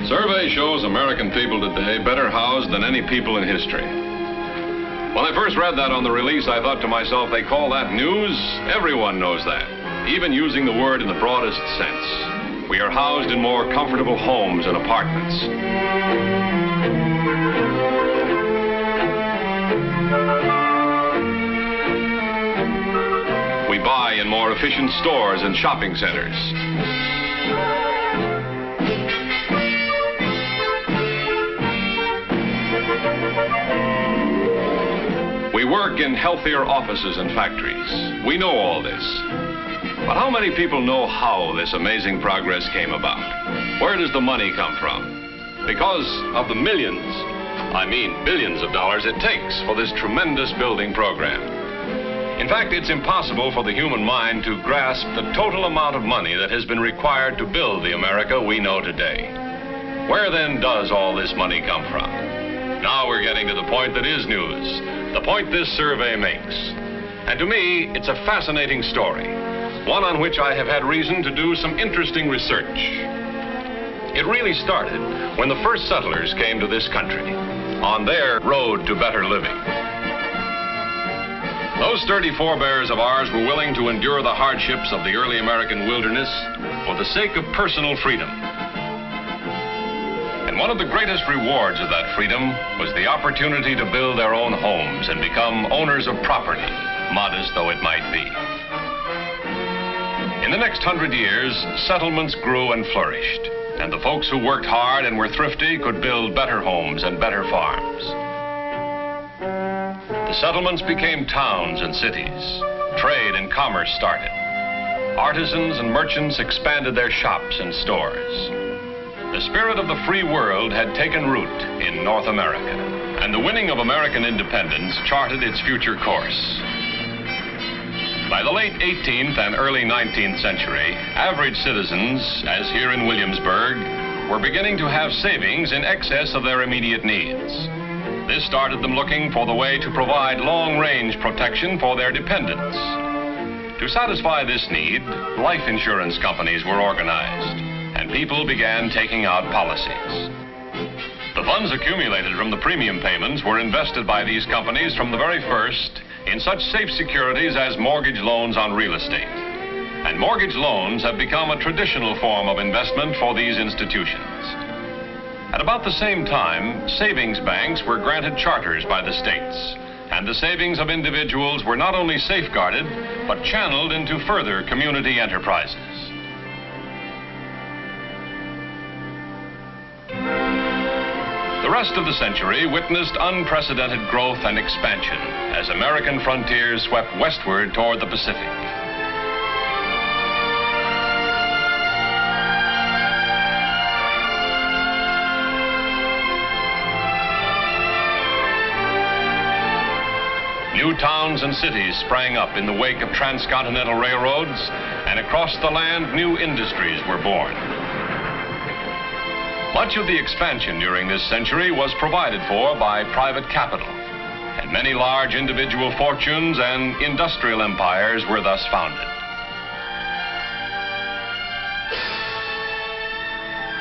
Survey shows American people today better housed than any people in history. When I first read that on the release, I thought to myself, they call that news? Everyone knows that, even using the word in the broadest sense. We are housed in more comfortable homes and apartments. We buy in more efficient stores and shopping centers. We work in healthier offices and factories. We know all this. But how many people know how this amazing progress came about? Where does the money come from? Because of the millions, I mean billions of dollars it takes for this tremendous building program. In fact, it's impossible for the human mind to grasp the total amount of money that has been required to build the America we know today. Where then does all this money come from? Now we're getting to the point that is news. The point this survey makes. And to me, it's a fascinating story, one on which I have had reason to do some interesting research. It really started when the first settlers came to this country on their road to better living. Those sturdy forebears of ours were willing to endure the hardships of the early American wilderness for the sake of personal freedom. And one of the greatest rewards of that freedom was the opportunity to build their own homes and become owners of property, modest though it might be. In the next 100 years, settlements grew and flourished, and the folks who worked hard and were thrifty could build better homes and better farms. The settlements became towns and cities. Trade and commerce started. Artisans and merchants expanded their shops and stores. The spirit of the free world had taken root in North America, and the winning of American independence charted its future course. By the late 18th and early 19th century, average citizens, as here in Williamsburg, were beginning to have savings in excess of their immediate needs. This started them looking for the way to provide long-range protection for their dependents. To satisfy this need, life insurance companies were organized, and people began taking out policies. The funds accumulated from the premium payments were invested by these companies from the very first in such safe securities as mortgage loans on real estate. And mortgage loans have become a traditional form of investment for these institutions. At about the same time, savings banks were granted charters by the states, and the savings of individuals were not only safeguarded, but channeled into further community enterprises. The rest of the century witnessed unprecedented growth and expansion as American frontiers swept westward toward the Pacific. New towns and cities sprang up in the wake of transcontinental railroads, and across the land, new industries were born. Much of the expansion during this century was provided for by private capital, and many large individual fortunes and industrial empires were thus founded.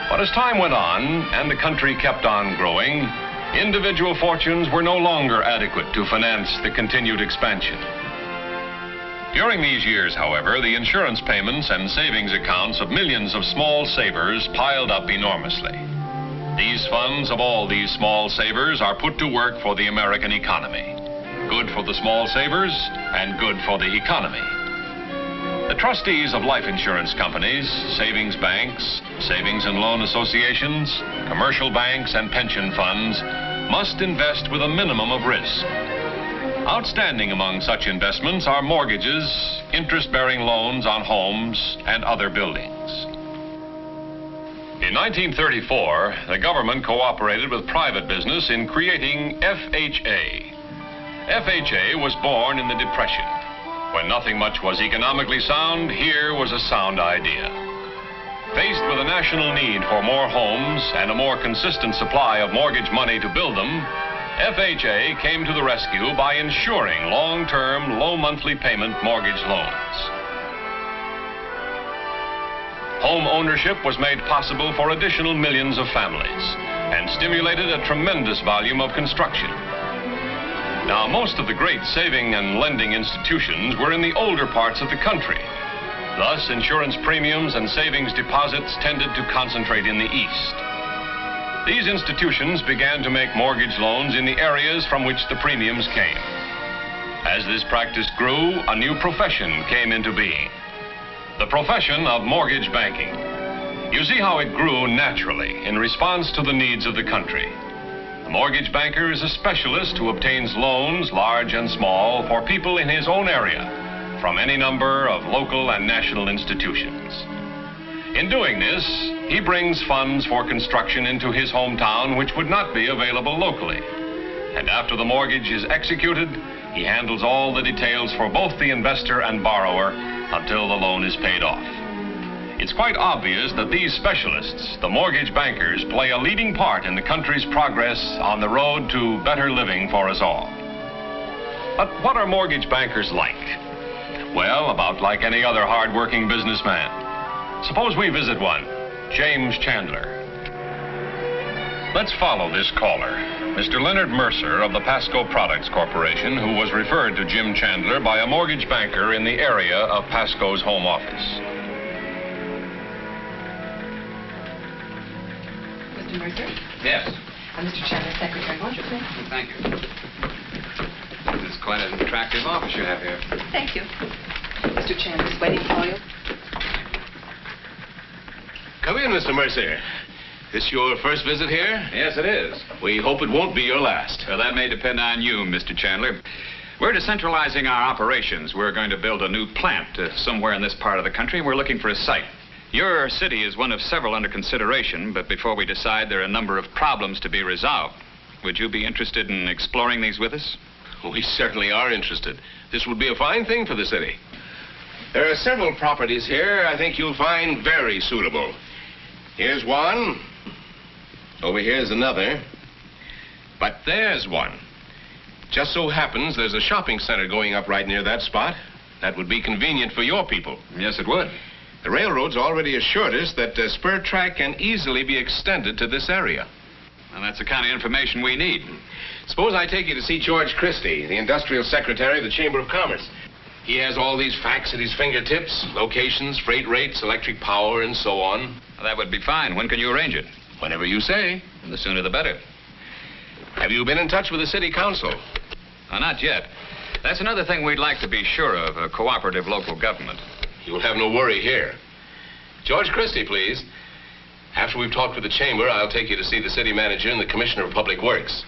But as time went on and the country kept on growing, individual fortunes were no longer adequate to finance the continued expansion. During these years, however, the insurance payments and savings accounts of millions of small savers piled up enormously. These funds of all these small savers are put to work for the American economy. Good for the small savers and good for the economy. The trustees of life insurance companies, savings banks, savings and loan associations, commercial banks, and pension funds must invest with a minimum of risk. Outstanding among such investments are mortgages, interest-bearing loans on homes, and other buildings. In 1934, the government cooperated with private business in creating FHA. FHA was born in the Depression. When nothing much was economically sound, here was a sound idea. Faced with a national need for more homes and a more consistent supply of mortgage money to build them, FHA came to the rescue by insuring long-term, low monthly payment mortgage loans. home ownership was made possible for additional millions of families and stimulated a tremendous volume of construction. Now, most of the great saving and lending institutions were in the older parts of the country. Thus, insurance premiums and savings deposits tended to concentrate in the East. These institutions began to make mortgage loans in the areas from which the premiums came. As this practice grew, a new profession came into being. The profession of mortgage banking. You see how it grew naturally in response to the needs of the country. The mortgage banker is a specialist who obtains loans, large and small, for people in his own area from any number of local and national institutions. In doing this, he brings funds for construction into his hometown which would not be available locally. And after the mortgage is executed, he handles all the details for both the investor and borrower until the loan is paid off. It's quite obvious that these specialists, the mortgage bankers, play a leading part in the country's progress on the road to better living for us all. But what are mortgage bankers like? Well, about like any other hard-working businessman. Suppose we visit one, James Chandler. Let's follow this caller, Mr. Leonard Mercer of the Pasco Products Corporation, who was referred to Jim Chandler by a mortgage banker in the area of Pasco's home office. Mr. Mercer? Yes. I'm Mr. Chandler's secretary. Won't you please? Thank you. It's quite an attractive office you have here. Thank you. Mr. Chandler's waiting for you. Come in, Mr. Mercer. This your first visit here? Yes, it is. We hope it won't be your last. Well, that may depend on you, Mr. Chandler. We're decentralizing our operations. We're going to build a new plant somewhere in this part of the country. We're looking for a site. Your city is one of several under consideration, but before we decide, there are a number of problems to be resolved. Would you be interested in exploring these with us? We certainly are interested. This would be a fine thing for the city. There are several properties here I think you'll find very suitable. Here's one. Over here's another. But there's one. Just so happens there's a shopping center going up right near that spot. That would be convenient for your people. Yes, it would. The railroad's already assured us that the spur track can easily be extended to this area. And that's the kind of information we need. Suppose I take you to see George Christie, the industrial secretary of the Chamber of Commerce. He has all these facts at his fingertips, locations, freight rates, electric power, and so on. Well, that would be fine. When can you arrange it? Whenever you say. The sooner the better. Have you been in touch with the city council? Not yet. That's another thing we'd like to be sure of, a cooperative local government. You'll have no worry here. George Christie, please. After we've talked with the chamber, I'll take you to see the city manager and the commissioner of public works.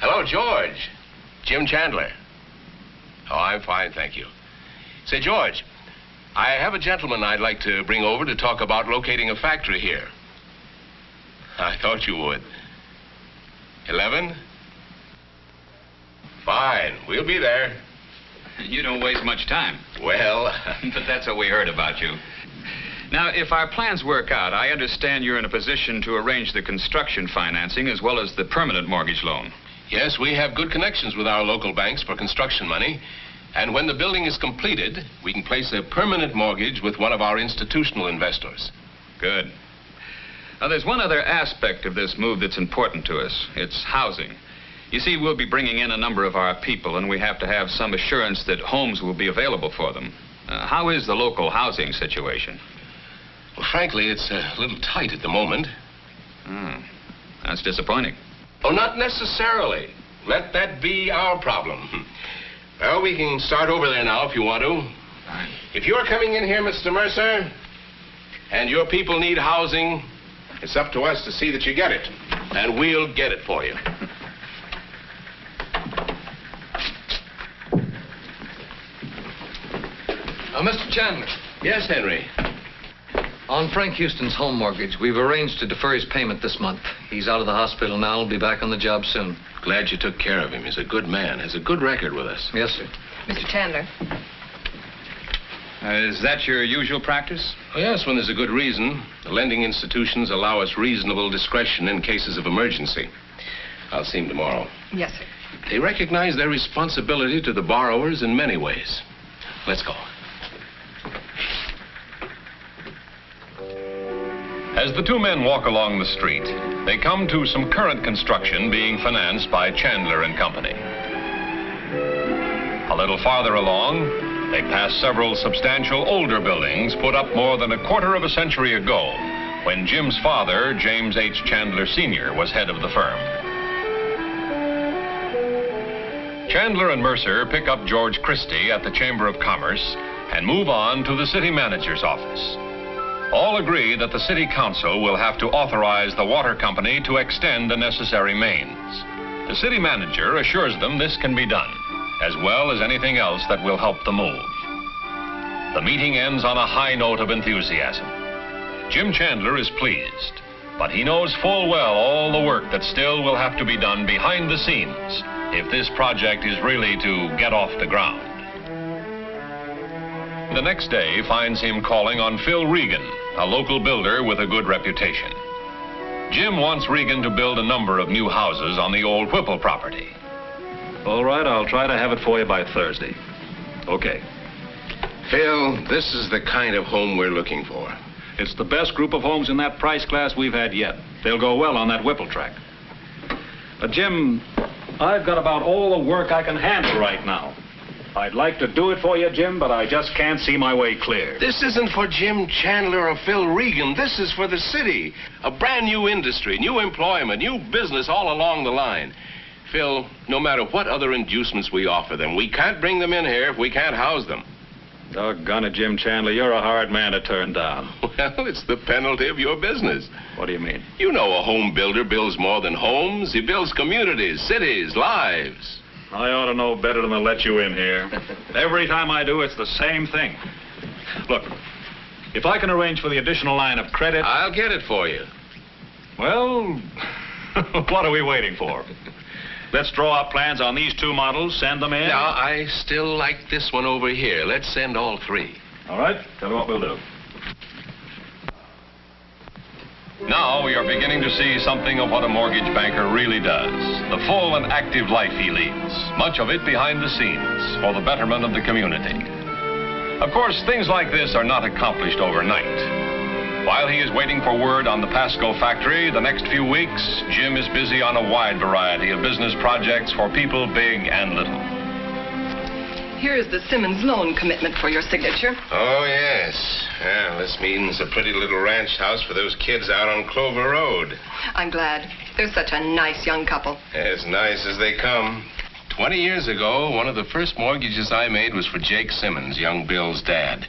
Hello, George. Jim Chandler. Oh, I'm fine, thank you. Say, George, I have a gentleman I'd like to bring over to talk about locating a factory here. I thought you would. 11? Fine, we'll be there. You don't waste much time. Well... But that's what we heard about you. Now, if our plans work out, I understand you're in a position to arrange the construction financing as well as the permanent mortgage loan. Yes, we have good connections with our local banks for construction money. And when the building is completed, we can place a permanent mortgage with one of our institutional investors. Good. Now, there's one other aspect of this move that's important to us. It's housing. You see, we'll be bringing in a number of our people, and we have to have some assurance that homes will be available for them. How is the local housing situation? Well, frankly, it's a little tight at the moment. That's disappointing. Oh, not necessarily. Let that be our problem. Well, we can start over there now if you want to. Fine. If you're coming in here, Mr. Mercer, and your people need housing, it's up to us to see that you get it. And we'll get it for you. Mr. Chandler. Yes, Henry. On Frank Houston's home mortgage, we've arranged to defer his payment this month. He's out of the hospital now. He'll be back on the job soon. Glad you took care of him. He's a good man. Has a good record with us. Yes, sir. Mr. Chandler. Is that your usual practice? Oh, yes, when there's a good reason. The lending institutions allow us reasonable discretion in cases of emergency. I'll see him tomorrow. Yes, sir. They recognize their responsibility to the borrowers in many ways. Let's go. As the two men walk along the street, they come to some current construction being financed by Chandler and Company. A little farther along, they pass several substantial older buildings put up more than a quarter of a century ago, when Jim's father, James H. Chandler Sr., was head of the firm. Chandler and Mercer pick up George Christie at the Chamber of Commerce and move on to the city manager's office. All agree that the city council will have to authorize the water company to extend the necessary mains. The city manager assures them this can be done, as well as anything else that will help the move. The meeting ends on a high note of enthusiasm. Jim Chandler is pleased, but he knows full well all the work that still will have to be done behind the scenes if this project is really to get off the ground. The next day finds him calling on Phil Regan, a local builder with a good reputation. Jim wants Regan to build a number of new houses on the old Whipple property. All right, I'll try to have it for you by Thursday. Okay. Phil, this is the kind of home we're looking for. It's the best group of homes in that price class we've had yet. They'll go well on that Whipple track. But, Jim, I've got about all the work I can handle right now. I'd like to do it for you, Jim, but I just can't see my way clear. This isn't for Jim Chandler or Phil Regan. This is for the city. A brand new industry, new employment, new business all along the line. Phil, no matter what other inducements we offer them, we can't bring them in here if we can't house them. Doggone it, Jim Chandler, you're a hard man to turn down. Well, it's the penalty of your business. What do you mean? You know a home builder builds more than homes. He builds communities, cities, lives. I ought to know better than to let you in here. Every time I do, it's the same thing. Look, if I can arrange for the additional line of credit... I'll get it for you. Well, what are we waiting for? Let's draw up plans on these two models, send them in. Now, I still like this one over here. Let's send all three. All right, tell you what we'll do. Now we are beginning to see something of what a mortgage banker really does. The full and active life he leads, much of it behind the scenes, for the betterment of the community. Of course, things like this are not accomplished overnight. While he is waiting for word on the Pasco factory, the next few weeks, Jim is busy on a wide variety of business projects for people big and little. Here is the Simmons loan commitment for your signature. Oh, yes. Well, this means a pretty little ranch house for those kids out on Clover Road. I'm glad. They're such a nice young couple. As nice as they come. 20 years ago, one of the first mortgages I made was for Jake Simmons, young Bill's dad.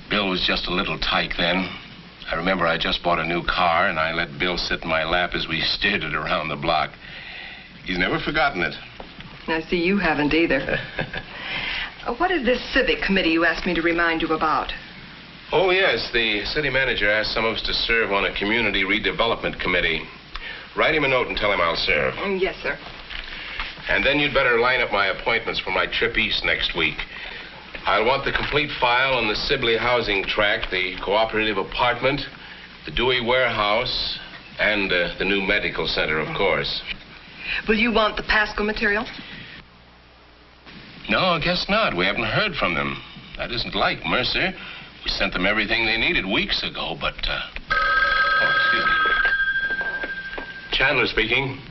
Bill was just a little tyke then. I remember I just bought a new car, and I let Bill sit in my lap as we steered it around the block. He's never forgotten it. I see you haven't either. What is this civic committee you asked me to remind you about? Oh, yes. The city manager asked some of us to serve on a community redevelopment committee. Write him a note and tell him I'll serve. Yes, sir. And then you'd better line up my appointments for my trip east next week. I'll want the complete file on the Sibley housing tract, the cooperative apartment, the Dewey warehouse, and the new medical center, of course. Will you want the Pasco material? No, I guess not. We haven't heard from them. That isn't like Mercer. We sent them everything they needed weeks ago, but, Oh, excuse me. Chandler speaking.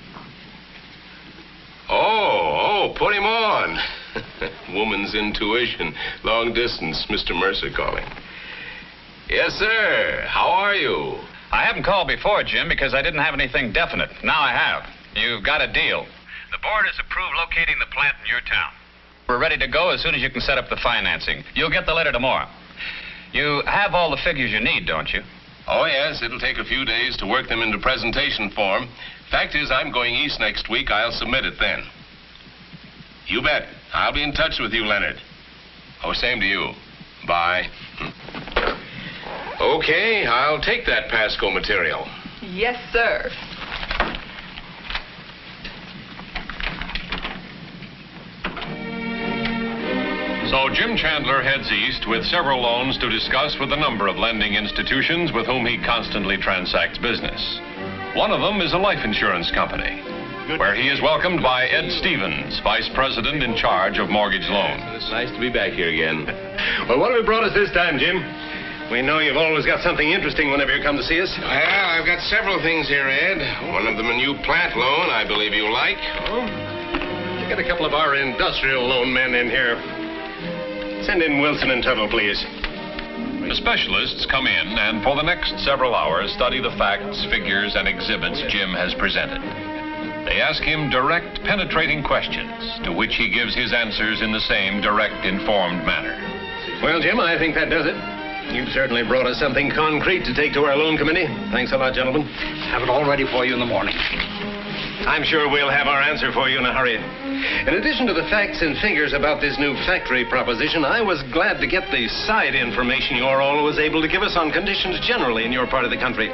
Oh, put him on. Woman's intuition. Long distance, Mr. Mercer calling. Yes, sir. How are you? I haven't called before, Jim, because I didn't have anything definite. Now I have. You've got a deal. The board has approved locating the plant in your town. We're ready to go as soon as you can set up the financing. You'll get the letter tomorrow. You have all the figures you need, don't you? Oh, yes. It'll take a few days to work them into presentation form. Fact is, I'm going east next week. I'll submit it then. You bet. I'll be in touch with you, Leonard. Oh, same to you. Bye. Okay, I'll take that Pasco material. Yes, sir. So Jim Chandler heads east with several loans to discuss with a number of lending institutions with whom he constantly transacts business. One of them is a life insurance company, where he is welcomed by Ed Stevens, Vice President in charge of mortgage loans. It's nice to be back here again. Well, what have we brought us this time, Jim? We know you've always got something interesting whenever you come to see us. Well, I've got several things here, Ed. One of them a new plant loan I believe you'll like. Oh? Get a couple of our industrial loan men in here. Send in Wilson and Tuttle, please. The specialists come in and for the next several hours study the facts, figures, and exhibits Jim has presented. They ask him direct, penetrating questions, to which he gives his answers in the same direct, informed manner. Well, Jim, I think that does it. You've certainly brought us something concrete to take to our loan committee. Thanks a lot, gentlemen. Have it all ready for you in the morning. I'm sure we'll have our answer for you in a hurry. In addition to the facts and figures about this new factory proposition, I was glad to get the side information you're always able to give us on conditions generally in your part of the country.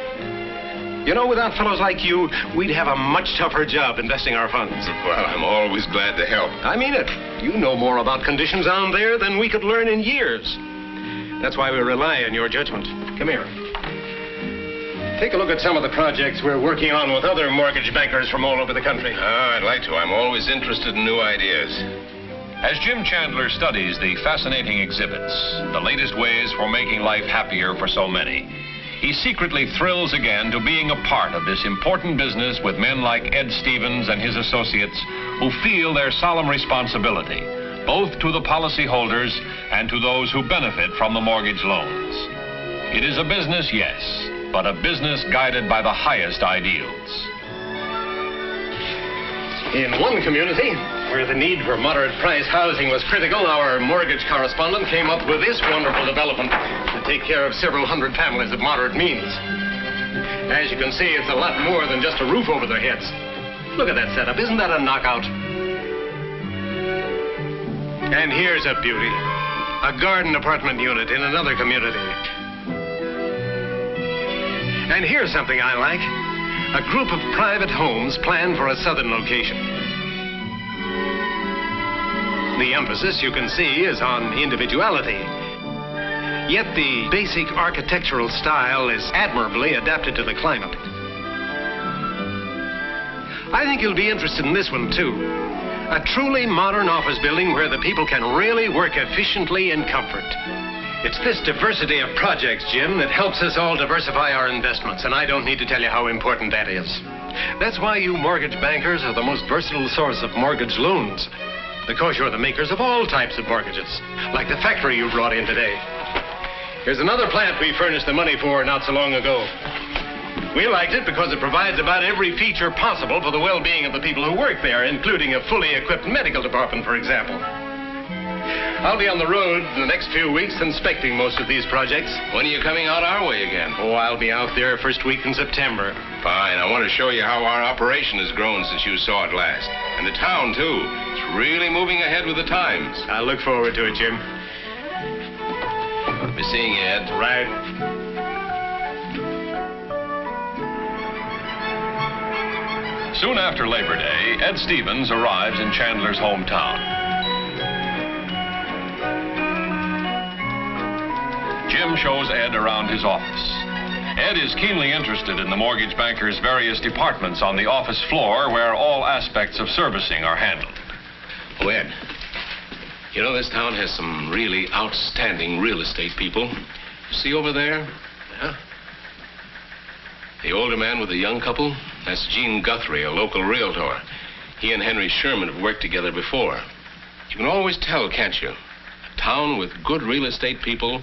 You know, without fellows like you, we'd have a much tougher job investing our funds. Well, I'm always glad to help. I mean it. You know more about conditions down there than we could learn in years. That's why we rely on your judgment. Come here. Take a look at some of the projects we're working on with other mortgage bankers from all over the country. I'd like to. I'm always interested in new ideas. As Jim Chandler studies the fascinating exhibits, the latest ways for making life happier for so many, he secretly thrills again to being a part of this important business with men like Ed Stevens and his associates who feel their solemn responsibility, both to the policyholders and to those who benefit from the mortgage loans. It is a business, yes, but a business guided by the highest ideals. In one community, where the need for moderate-priced housing was critical, our mortgage correspondent came up with this wonderful development to take care of several hundred families of moderate means. As you can see, it's a lot more than just a roof over their heads. Look at that setup. Isn't that a knockout? And here's a beauty. A garden apartment unit in another community. And here's something I like. A group of private homes planned for a southern location. The emphasis, you can see, is on individuality. Yet the basic architectural style is admirably adapted to the climate. I think you'll be interested in this one, too. A truly modern office building where the people can really work efficiently in comfort. It's this diversity of projects, Jim, that helps us all diversify our investments, and I don't need to tell you how important that is. That's why you mortgage bankers are the most versatile source of mortgage loans, because you're the makers of all types of mortgages, like the factory you brought in today. Here's another plant we furnished the money for not so long ago. We liked it because it provides about every feature possible for the well-being of the people who work there, including a fully equipped medical department, for example. I'll be on the road in the next few weeks inspecting most of these projects. When are you coming out our way again? Oh, I'll be out there first week in September. Fine. I want to show you how our operation has grown since you saw it last. And the town, too. It's really moving ahead with the times. I look forward to it, Jim. Be seeing you, Ed. Right. Soon after Labor Day, Ed Stevens arrives in Chandler's hometown. Jim shows Ed around his office. Ed is keenly interested in the mortgage banker's various departments on the office floor where all aspects of servicing are handled. Oh, Ed, you know this town has some really outstanding real estate people. You see over there? Yeah? The older man with the young couple? That's Gene Guthrie, a local realtor. He and Henry Sherman have worked together before. You can always tell, can't you? A town with good real estate people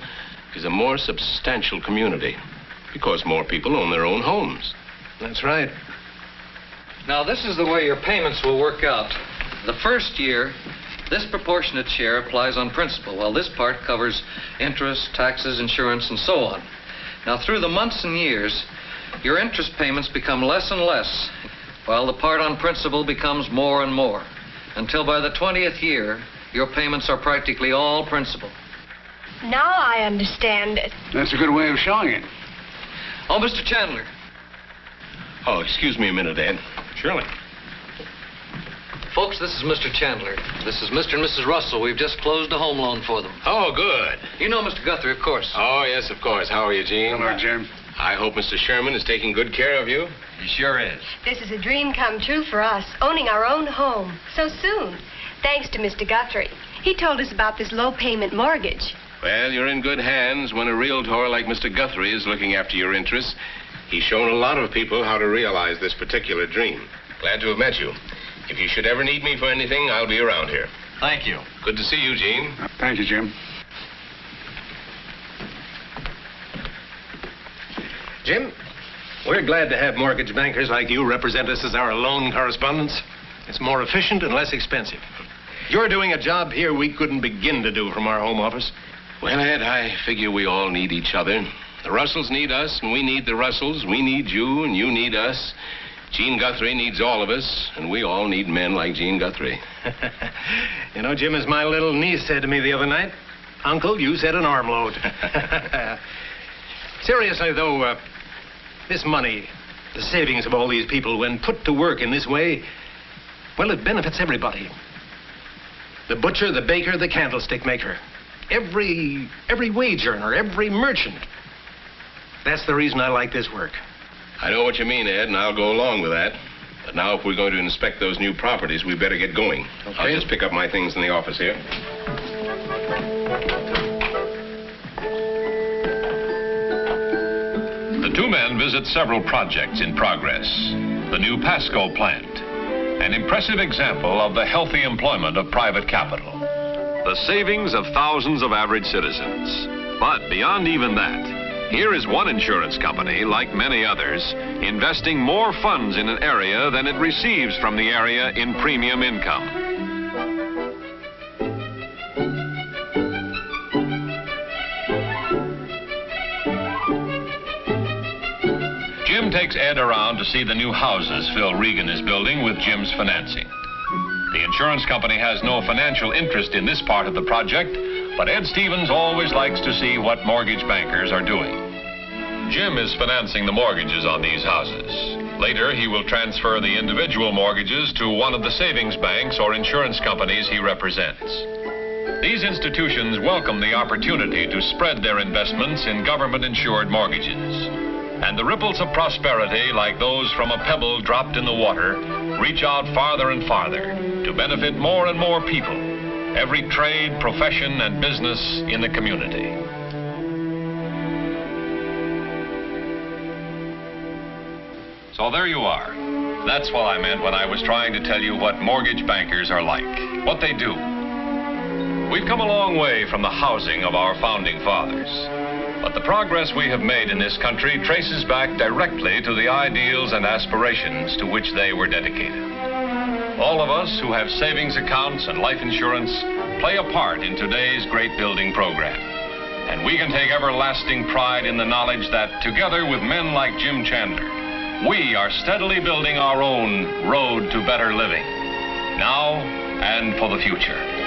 is a more substantial community because more people own their own homes. That's right. Now, this is the way your payments will work out. The first year, this proportionate share applies on principal, while this part covers interest, taxes, insurance, and so on. Now, through the months and years, your interest payments become less and less, while the part on principal becomes more and more, until by the 20th year, your payments are practically all principal. Now I understand it. That's a good way of showing it. Oh, Mr. Chandler. Oh, excuse me a minute, Ed. Surely. Folks, this is Mr. Chandler. This is Mr. and Mrs. Russell. We've just closed a home loan for them. Oh, good. You know Mr. Guthrie, of course. Oh, yes, of course. How are you, Gene? Hello, Jim. I hope Mr. Sherman is taking good care of you. He sure is. This is a dream come true for us, owning our own home so soon. Thanks to Mr. Guthrie. He told us about this low-payment mortgage. Well, you're in good hands when a realtor like Mr. Guthrie is looking after your interests. He's shown a lot of people how to realize this particular dream. Glad to have met you. If you should ever need me for anything, I'll be around here. Thank you. Good to see you, Gene. Thank you, Jim. Jim, we're glad to have mortgage bankers like you represent us as our loan correspondents. It's more efficient and less expensive. You're doing a job here we couldn't begin to do from our home office. Well, Ed, I figure we all need each other. The Russells need us, and we need the Russells. We need you, and you need us. Gene Guthrie needs all of us, and we all need men like Gene Guthrie. You know, Jim, as my little niece said to me the other night, Uncle, you said an armload. Seriously, though, this money, the savings of all these people, when put to work in this way, well, it benefits everybody. The butcher, the baker, the candlestick maker. Every wage earner, every merchant. That's the reason I like this work. I know what you mean, Ed, and I'll go along with that. But now if we're going to inspect those new properties, we better get going. Okay. I'll just pick up my things in the office here. The two men visit several projects in progress. The new Pasco plant, an impressive example of the healthy employment of private capital. The savings of thousands of average citizens. But beyond even that, here is one insurance company, like many others, investing more funds in an area than it receives from the area in premium income. Jim takes Ed around to see the new houses Phil Regan is building with Jim's financing. The insurance company has no financial interest in this part of the project, but Ed Stevens always likes to see what mortgage bankers are doing. Jim is financing the mortgages on these houses. Later, he will transfer the individual mortgages to one of the savings banks or insurance companies he represents. These institutions welcome the opportunity to spread their investments in government-insured mortgages. And the ripples of prosperity, like those from a pebble dropped in the water, reach out farther and farther to benefit more and more people, every trade, profession, and business in the community. So there you are. That's what I meant when I was trying to tell you what mortgage bankers are like, what they do. We've come a long way from the housing of our founding fathers. But the progress we have made in this country traces back directly to the ideals and aspirations to which they were dedicated. All of us who have savings accounts and life insurance play a part in today's great building program. And we can take everlasting pride in the knowledge that together with men like Jim Chandler, we are steadily building our own road to better living, now and for the future.